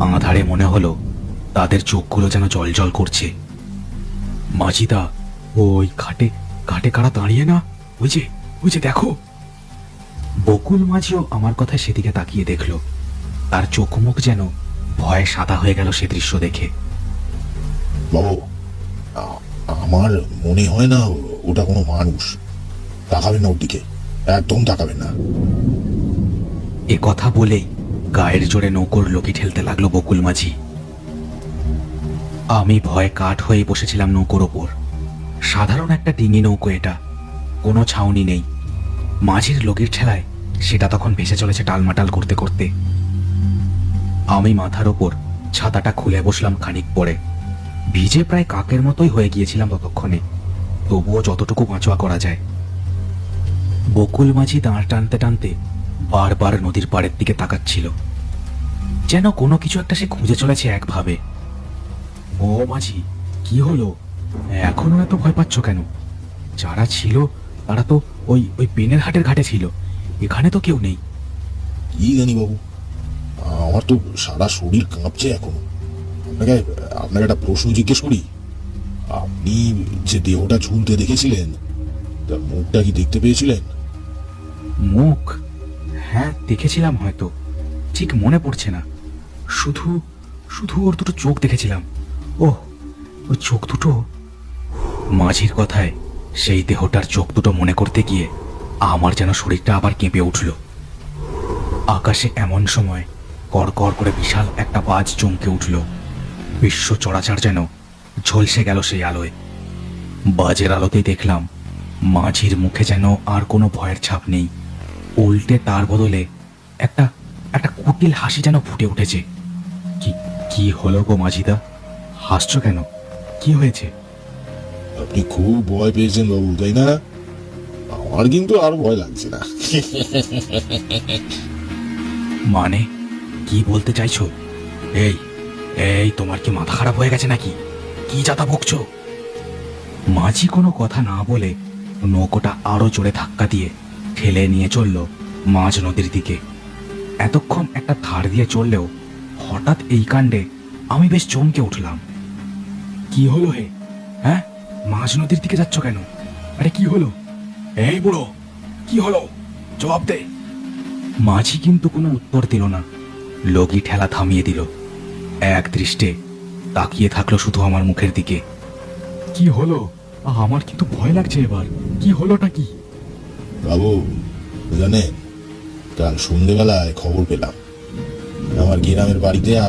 আঁধারে মনে হলো তাদের চোখগুলো যেন জলজল করছে। মাঝিদা, ওই ঘাটে ঘাটে কারা দাঁড়িয়ে না? ওই যে দেখো। বকুল মাঝিও আমার কথায় সেদিকে তাকিয়ে দেখল। তার চোখ মুখ যেন ভয়ে সাদা হয়ে গেল সে দৃশ্য দেখে। বাবু, আমার মনে হয় না ওটা কোনো মানুষ। তাকাবেন না ওর দিকে, একদম তাকাবেন না। এ কথা বলেই গায়ের জোরে নৌকোর লগি ঠেলতে লাগলো বকুল মাঝি। আমি ভয়ে কাঠ হয়ে বসেছিলাম নৌকোর ওপর। সাধারণ একটা ডিঙি নৌকো এটা, কোনো ছাউনি নেই। মাঝির লগির ঠেলায় সেটা তখন ভেসে চলেছে টালমাটাল করতে করতে। আমি মাথার ওপর ছাতাটা খুলে বসলাম খানিক পরে। ভিজে প্রায় কাকের মতোই হয়ে গিয়েছিলাম ততক্ষণে, তবুও যতটুকু বাঁচোয়া করা যায়। বকুল মাঝি দাঁড় টানতে টানতে বারবার নদীর পাড়ের দিকে তাকাচ্ছিল, যেন কোনো কিছু একটা সে খুঁজে চলেছে একভাবে। ও মাঝি, কি হলো? এখনো এত ভয় পাচ্ছ কেন? যারা ছিল তারা তো ওই ওই পেনের হাটের ঘাটে ছিল, এখানে তো কেউ নেই। কি জানি বাবু, আমার তো সারা শরীর কাঁপছে এখনো। আপনাকে একটা প্রশ্ন জিজ্ঞেস করি। আপনি যে দেহটা ঝুলতে দেখেছিলেন, তার মুখটা কি দেখতে পেয়েছিলেন? মুখ? হ্যাঁ, দেখেছিলাম, হয়তো ঠিক মনে পড়ছে না। শুধু শুধু ওর দুটো চোখ দেখেছিলাম। ওহ, ওই চোখ দুটো। মাঝির কথায় সেই দেহটার চোখ দুটো মনে করতে গিয়ে আমার যেন শরীরটা আবার কেঁপে উঠল। আকাশে এমন সময় কড়কড় করে বিশাল একটা বাজ চমকে উঠল। বিশ্ব চরাচর যেন ঝলসে গেল সেই আলোয়। বাজের আলোতেই দেখলাম মাঝির মুখে যেন আর কোনো ভয়ের ছাপ নেই। উল্টে তার বদলে একটা একটা কুটিল হাসি যেন ফুটে উঠেছে। কি কি হলো গো মাঝিদা? হাসছো কেন? কি হয়েছে? আপনি খুব ভয় পেয়েছেন বাবু, তাই না? আমার কিন্তু আর ভয় লাগছে না। মানে কি বলতে চাইছো? এই এই তোমার কি মাথা খারাপ হয়ে গেছে নাকি? কি যাতা বকছো? মাঝি কোনো কথা না বলে নৌকোটা আরো জোরে ধাক্কা দিয়ে ঠেলে নিয়ে চলল মাঝ নদীর দিকে। এতক্ষণ একটা ধার দিয়ে চললেও হঠাৎ এই কাণ্ডে আমি বেশ চমকে উঠলাম। কি হলো হে? হ্যাঁ, মাঝ নদীর দিকে যাচ্ছ কেন? আরে কি হলো? এই বুড়ো, কি হলো? জবাব দে। মাঝি কিন্তু কোনো উত্তর দিল না, লগি ঠেলা থামিয়ে দিল। এক দৃষ্টে তাকিয়ে থাকলো শুধু আমার মুখের দিকে। কি হলো? আমার কিন্তু ভয় লাগছে এবার। কি হলোটা কি? বাবু জানেন, কাল সন্ধ্যেবেলায় খবর পেলাম আমার গ্রামের বাড়িতে